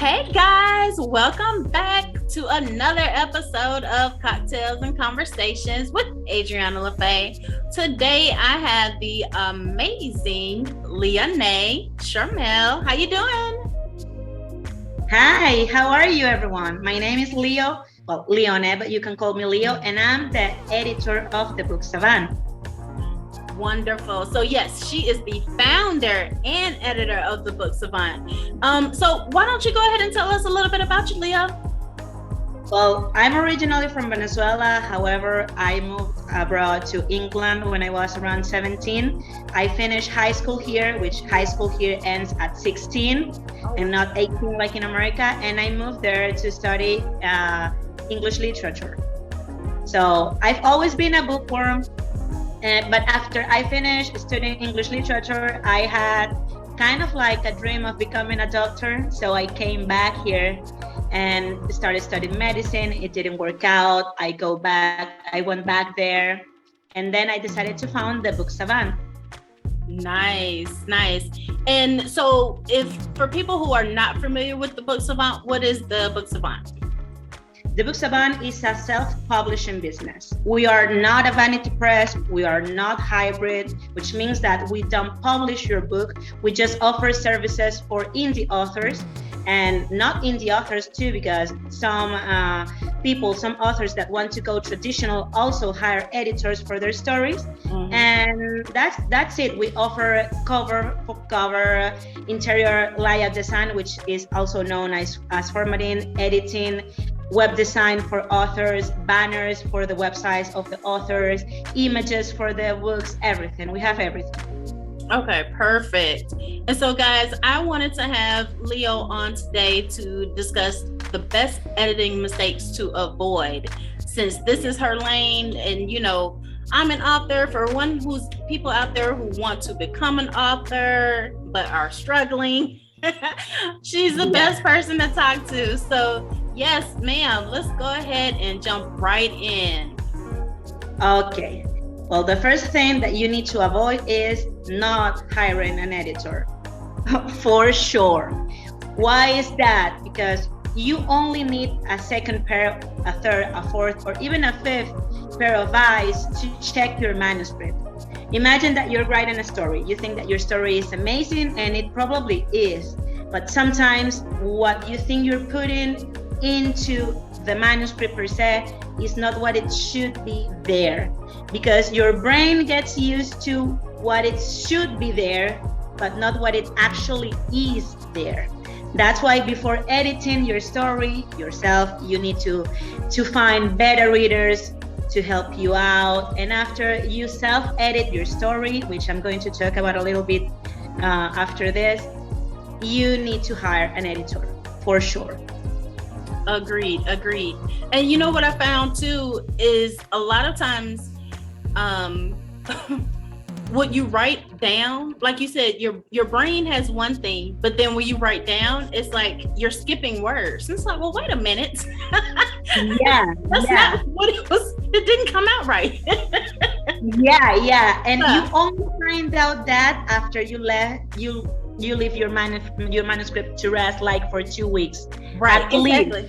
Hey guys, welcome back to another episode of Cocktails and Conversations with A'Driana LaFaye. Today I have the amazing Leoneh Charmell. How you doing? Hi, how are you everyone? My name is Leoneh, but you can call me Leo, and I'm the editor of the Books Savant. Wonderful. So yes, she is the founder and editor of the Books Savant. So why don't you go ahead and tell us a little bit about you, Leah? Well, I'm originally from Venezuela. However, I moved abroad to England when I was around 17. I finished high school here, which high school here ends at 16 and not 18 like in America. And I moved there to study English literature. So I've always been a bookworm. But after I finished studying English literature, I had kind of like a dream of becoming a doctor. So I came back here and started studying medicine. It didn't work out. I went back there. And then I decided to found the Books Savant. Nice. And so for people who are not familiar with the Books Savant, what is the Books Savant? The Books Savant is a self-publishing business. We are not a vanity press. We are not hybrid, which means that we don't publish your book. We just offer services for indie authors, and not indie authors too, because some authors that want to go traditional also hire editors for their stories. Mm-hmm. And that's it. We offer cover interior layout design, which is also known as formatting, editing, web design for authors, banners for the websites of the authors, images for the books, everything. We have everything. Okay, perfect. And so guys, I wanted to have Leo on today to discuss the best editing mistakes to avoid, since this is her lane. And I'm an author. For one who's people out there who want to become an author but are struggling, she's the best person to talk to. So yes, ma'am, let's go ahead and jump right in. Okay. Well, the first thing that you need to avoid is not hiring an editor. For sure. Why is that? Because you only need a second pair, a third, a fourth, or even a fifth pair of eyes to check your manuscript. Imagine that you're writing a story. You think that your story is amazing, and it probably is. But sometimes what you think you're putting into the manuscript per se is not what it should be there, because your brain gets used to what it should be there, but not what it actually is there. That's why before editing your story yourself, you need to find better readers to help you out. And after you self-edit your story, which I'm going to talk about a little bit after this, you need to hire an editor for sure. Agreed. And you know what I found too is a lot of times what you write down, like you said, your brain has one thing, but then when you write down, it's like you're skipping words. And it's like, well, wait a minute. That's not what it was. It didn't come out right. And you only find out that after you leave your manuscript to rest, like for 2 weeks. Right, exactly.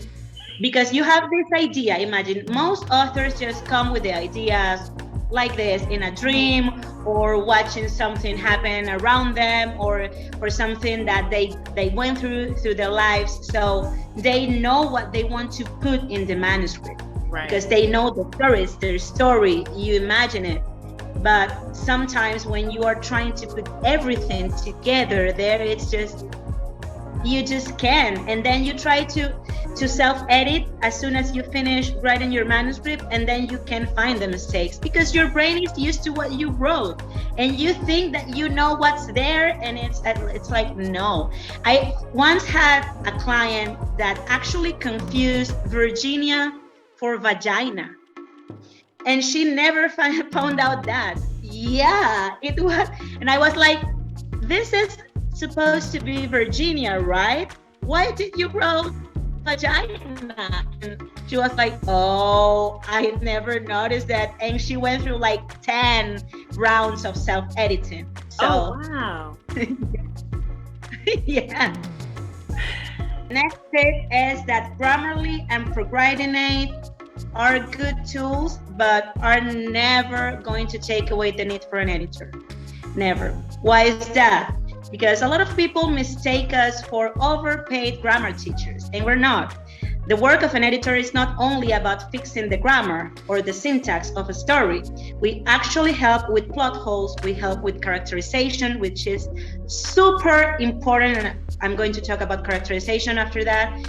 Because you have this idea. Imagine most authors just come with the ideas like this in a dream, or watching something happen around them, or something that they went through their lives. So they know what they want to put in the manuscript, right? Because they know the story, it's their story. You imagine it. But sometimes when you are trying to put everything together there, it's just, you just can't. And then you try to self-edit as soon as you finish writing your manuscript, and then you can find the mistakes because your brain is used to what you wrote, and you think that you know what's there, and it's like, no. I once had a client that actually confused Virginia for vagina, and she never found out that. Yeah, it was. And I was like, this is supposed to be Virginia, right? Why did you write vagina? And she was like, oh, I never noticed that. And she went through like 10 rounds of self-editing. So, oh, wow. Yeah. next tip is that Grammarly and Procrastinate are good tools, but are never going to take away the need for an editor. Never. Why is that? Because a lot of people mistake us for overpaid grammar teachers, and we're not. The work of an editor is not only about fixing the grammar or the syntax of a story. We actually help with plot holes, we help with characterization, which is super important, and I'm going to talk about characterization after that.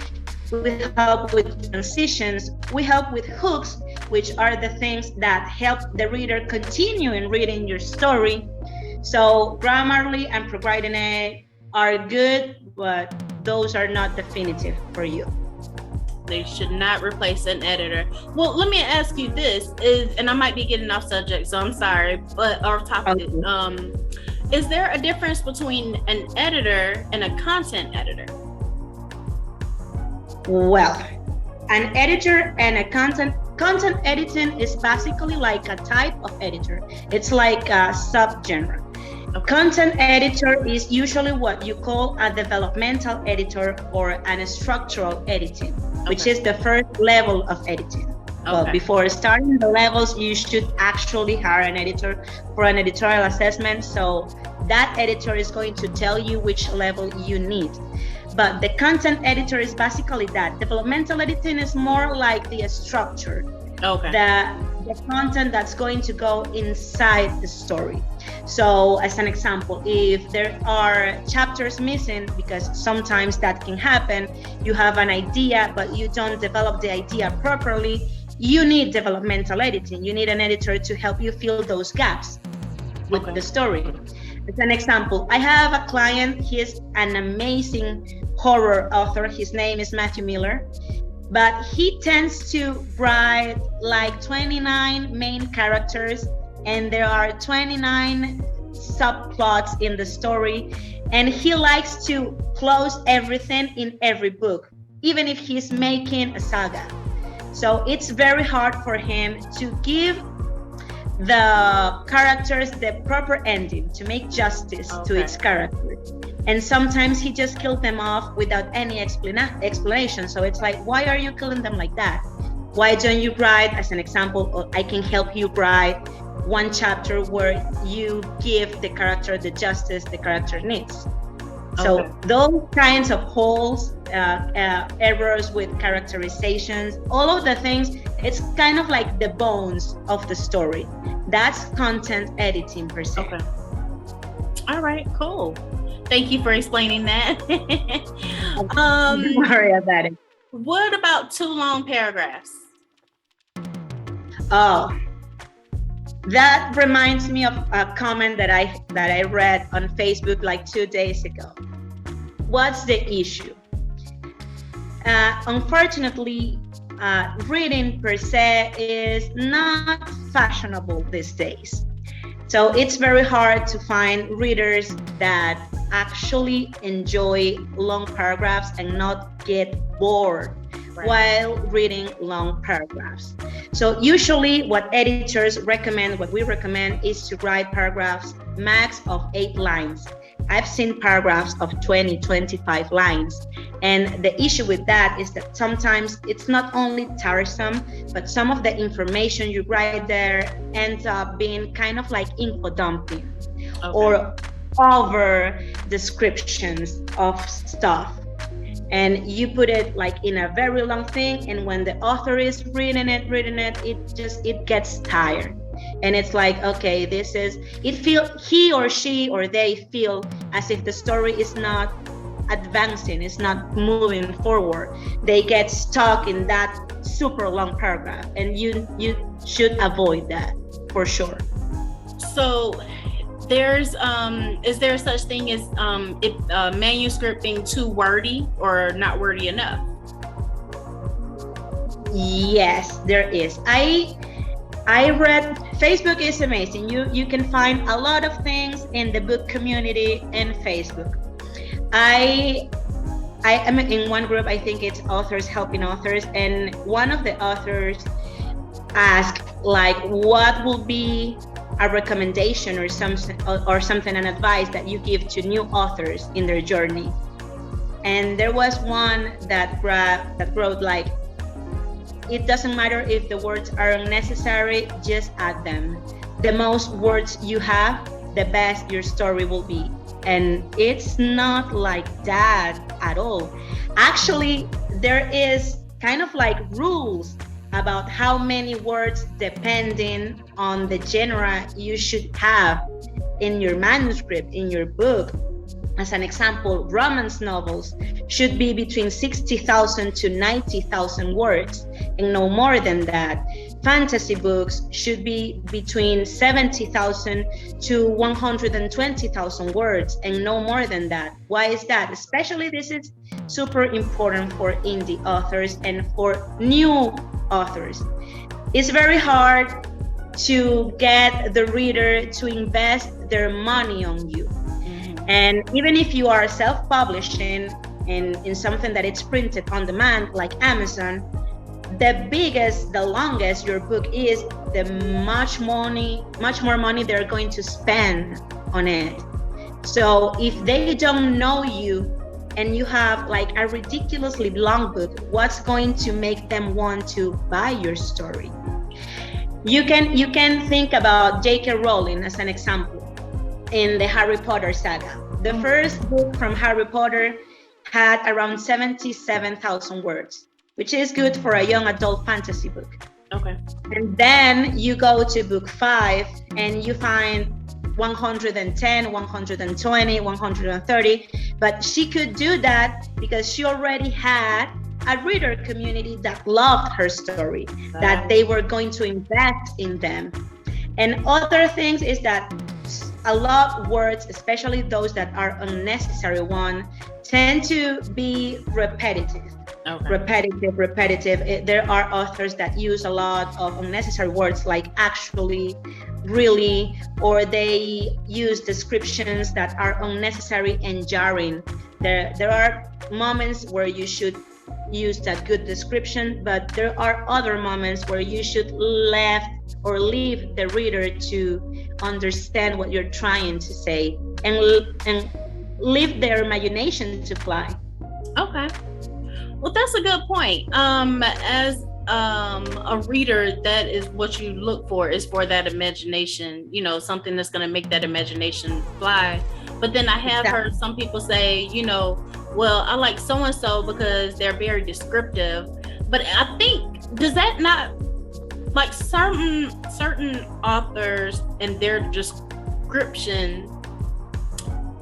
We help with transitions, we help with hooks, which are the things that help the reader continue in reading your story. So Grammarly and Procrastinate are good, but those are not definitive for you. They should not replace an editor. Well, let me ask you this, and I might be getting off subject, so I'm sorry, but off topic. Okay. Is there a difference between an editor and a content editor? Well, an editor and a content editing is basically like a type of editor. It's like a subgenre. Okay. Content editor is usually what you call a developmental editor or an structural editing, which is the first level of editing. Okay. Well, before starting the levels, you should actually hire an editor for an editorial assessment. So that editor is going to tell you which level you need. But the content editor is basically that. Developmental editing is more like the structure, the content that's going to go inside the story. So as an example, if there are chapters missing, because sometimes that can happen, you have an idea, but you don't develop the idea properly, you need developmental editing. You need an editor to help you fill those gaps with the story. As an example, I have a client, he is an amazing horror author. His name is Matthew Miller, but he tends to write like 29 main characters, and there are 29 subplots in the story, and he likes to close everything in every book, even if he's making a saga. So it's very hard for him to give the characters the proper ending, to make justice to its characters. And sometimes he just killed them off without any explanation. So it's like, why are you killing them like that? Why don't you write, as an example, I can help you write one chapter where you give the character the justice the character needs. So those kinds of holes, errors with characterizations, all of the things, it's kind of like the bones of the story. That's content editing per se. Okay. All right, cool. Thank you for explaining that. Don't worry about it. What about too long paragraphs? Oh, that reminds me of a comment that I read on Facebook like 2 days ago. What's the issue? Unfortunately, reading per se is not fashionable these days. So it's very hard to find readers that actually enjoy long paragraphs and not get bored while reading long paragraphs. So usually what editors recommend, what we recommend, is to write paragraphs max of 8 lines. I've seen paragraphs of 20, 25 lines. And the issue with that is that sometimes it's not only tiresome, but some of the information you write there ends up being kind of like info dumping or over descriptions of stuff. And you put it like in a very long thing, and when the author is reading it, it gets tired. And it's like, okay, he or she or they feel as if the story is not advancing, it's not moving forward. They get stuck in that super long paragraph, and you should avoid that for sure. So there's is there such thing as manuscript being too wordy or not wordy enough? Yes, there is. I read, Facebook is amazing. You can find a lot of things in the book community in Facebook. I am in one group, I think it's authors helping authors, and one of the authors asked like, what will be a recommendation or something, an advice that you give to new authors in their journey? And there was one that wrote like, it doesn't matter if the words are unnecessary, just add them. The most words you have, the best your story will be. And it's not like that at all. Actually, there is kind of like rules about how many words depending on the genre you should have in your manuscript, in your book. As an example, romance novels should be between 60,000 to 90,000 words and no more than that. Fantasy books should be between 70,000 to 120,000 words and no more than that. Why is that? Especially this is super important for indie authors and for new authors. It's very hard to get the reader to invest their money on you. And even if you are self-publishing in something that it's printed on demand, like Amazon, the longest your book is, the much more money they're going to spend on it. So if they don't know you and you have like a ridiculously long book, what's going to make them want to buy your story? You can think about J.K. Rowling as an example. In the Harry Potter saga. The first book from Harry Potter had around 77,000 words, which is good for a young adult fantasy book. Okay. And then you go to book 5 and you find 110, 120, 130, but she could do that because she already had a reader community that loved her story, that they were going to invest in them. And other things is that a lot of words, especially those that are unnecessary one, tend to be repetitive. Okay. Repetitive. There are authors that use a lot of unnecessary words like actually, really, or they use descriptions that are unnecessary and jarring. There are moments where you should use that good description, but there are other moments where you should leave the reader to understand what you're trying to say and leave their imagination to fly. Okay. Well, that's a good point. As a reader, that is what you look for, is for that imagination, something that's going to make that imagination fly. But then I have heard some people say, well, I like so-and-so because they're very descriptive. But I think, does that not, like certain authors and their description,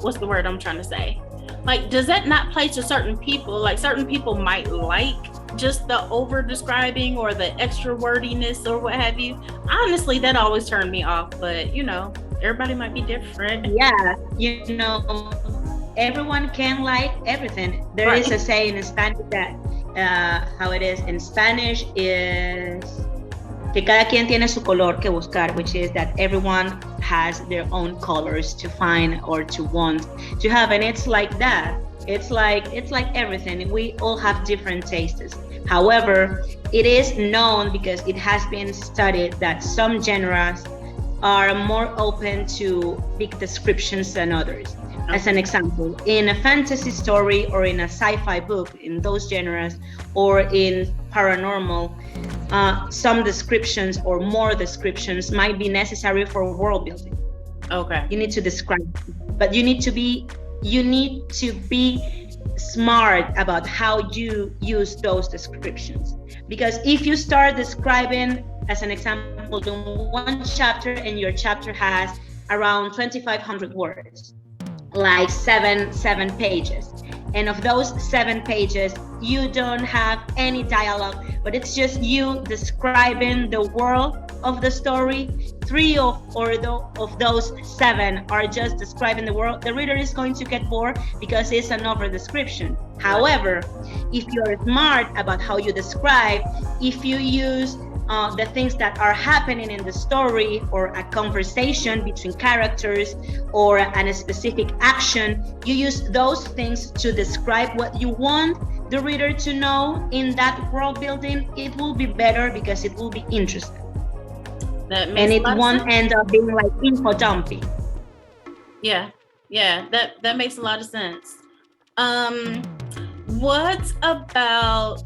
what's the word I'm trying to say? Like, does that not play to certain people? Like certain people might like just the over describing or the extra wordiness or what have you. Honestly, that always turned me off, but everybody might be different. Yeah, everyone can like everything. There is a saying in Spanish that how it is in Spanish is que cada quien tiene su color que buscar, which is that everyone has their own colors to find or to want to have, and it's like that. It's like everything. We all have different tastes. However, it is known because it has been studied that some genres are more open to big descriptions than others. As an example, in a fantasy story or in a sci-fi book, in those genres, or in paranormal, some descriptions or more descriptions might be necessary for world building. Okay. You need to describe, but you need to be smart about how you use those descriptions. Because if you start describing, as an example, in one chapter and your chapter has around 2,500 words, like seven pages, and of those 7 pages you don't have any dialogue, but it's just you describing the world of the story, 3 of those 7 are just describing the world, the reader is going to get bored because it's an over description. However, if you're smart about how you describe, if you use the things that are happening in the story, or a conversation between characters, or a specific action, you use those things to describe what you want the reader to know in that world building, it will be better because it will be interesting. And it won't end up being like info dumping. Yeah, that makes a lot of sense. What about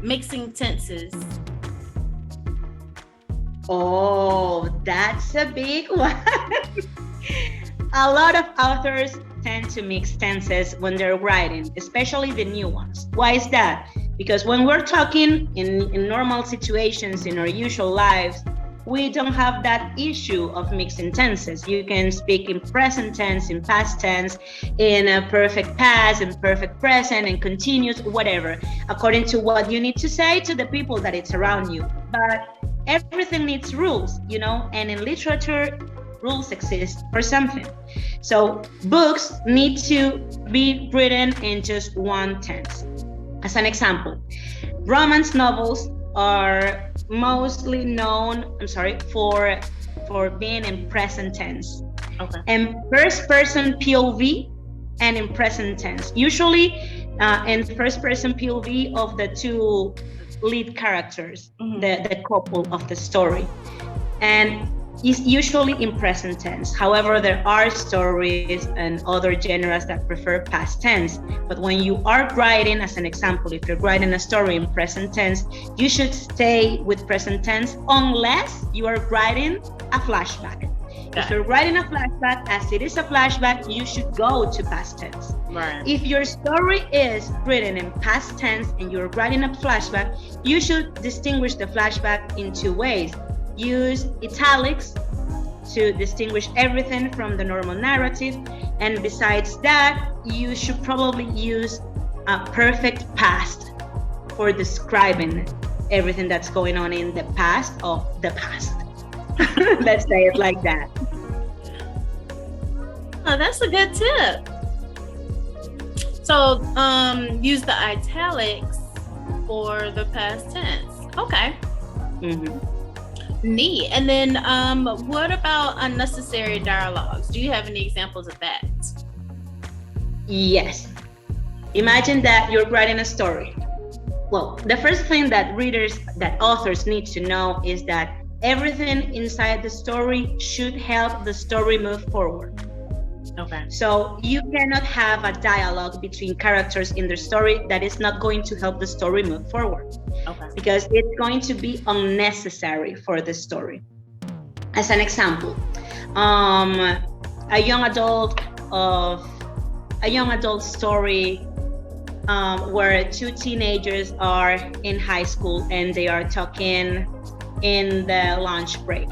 mixing tenses? Oh, that's a big one. A lot of authors tend to mix tenses when they're writing, especially the new ones. Why is that? Because when we're talking in normal situations in our usual lives, we don't have that issue of mixing tenses. You can speak in present tense, in past tense, in a perfect past, in perfect present, and continuous, whatever, according to what you need to say to the people that it's around you. But everything needs rules, you know, and in literature, rules exist for something. So books need to be written in just one tense. As an example, romance novels are mostly known, for being in present tense. Okay. And first person POV and in present tense. Usually in first person POV of the two lead characters, the couple of the story. And is usually in present tense. However, there are stories and other genres that prefer past tense. But when you are writing, as an example, if you're writing a story in present tense, you should stay with present tense unless you are writing a flashback. If you're writing a flashback, as it is a flashback, you should go to past tense. Right. If your story is written in past tense and you're writing a flashback, you should distinguish the flashback in two ways. Use italics to distinguish everything from the normal narrative. And besides that, you should probably use a perfect past for describing everything that's going on in the past of the past. Let's say it like that. Oh, that's a good tip. So use the italics for the past tense. Okay. Neat. And then what about unnecessary dialogues? Do you have any examples of that? Yes. Imagine that you're writing a story. Well, the first thing that authors need to know is that everything inside the story should help the story move forward. Okay. So you cannot have a dialogue between characters in the story that is not going to help the story move forward. Okay. Because it's going to be unnecessary for the story. As an example, a young adult story where two teenagers are in high school and they are talking in the lunch break.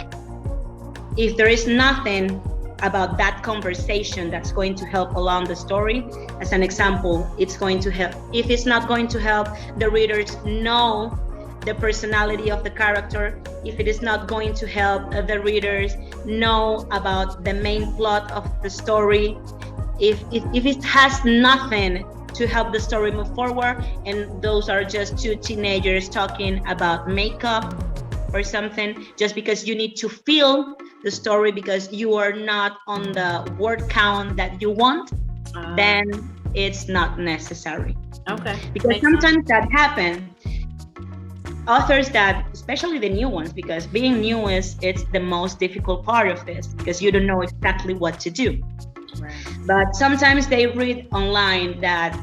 If there is nothing about that conversation that's going to help along the story, as an example, it's going to help. If it's not going to help the readers know the personality of the character, if it is not going to help the readers know about the main plot of the story, if it has nothing to help the story move forward, and those are just two teenagers talking about makeup or something, just because you need to feel the story because you are not on the word count that you want, then it's not necessary. Okay. Because sometimes that happens. Authors that, especially the new ones, because being new it's the most difficult part of this, because you don't know exactly what to do. Right. But sometimes they read online that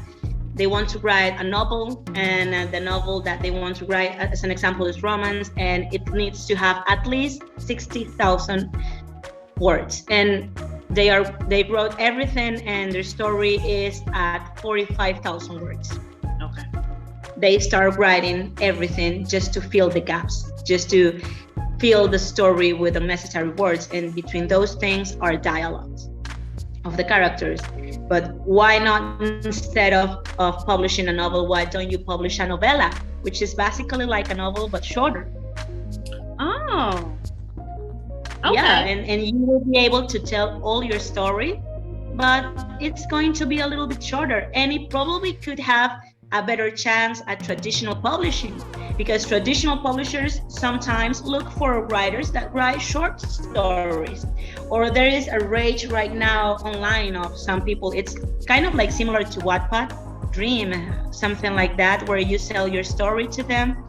they want to write a novel, and the novel that they want to write, as an example, is romance, and it needs to have at least 60,000 words. And they wrote everything, and their story is at 45,000 words. Okay. They start writing everything just to fill the gaps, just to fill the story with unnecessary words, and between those things are dialogues of the characters. But why not, instead of publishing a novel, why don't you publish a novella, which is basically like a novel but shorter? Oh, okay. Yeah, and you will be able to tell all your story, but it's going to be a little bit shorter, and it probably could have a better chance at traditional publishing, because traditional publishers sometimes look for writers that write short stories. Or there is a rage right now online of some people, it's kind of like similar to Wattpad, Dream, something like that, where you sell your story to them,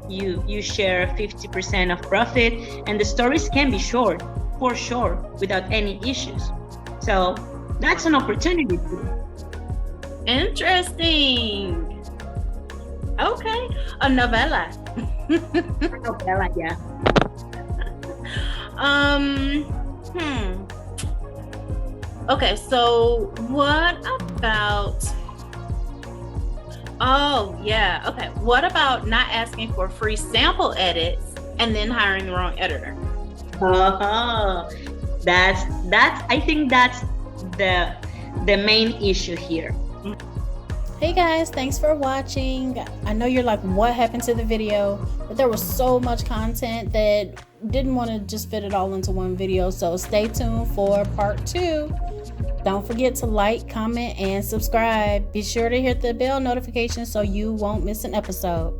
you share 50% of profit, and the stories can be short, for sure, without any issues. So that's an opportunity too. Interesting. Okay. A novella. Novella, yeah. Okay, so what about what about not asking for free sample edits and then hiring the wrong editor? Oh, that's I think that's the main issue here. Hey guys, thanks for watching. I know you're like, what happened to the video? But there was so much content that didn't want to just fit it all into one video. So stay tuned for part 2. Don't forget to like, comment, and subscribe. Be sure to hit the bell notification so you won't miss an episode.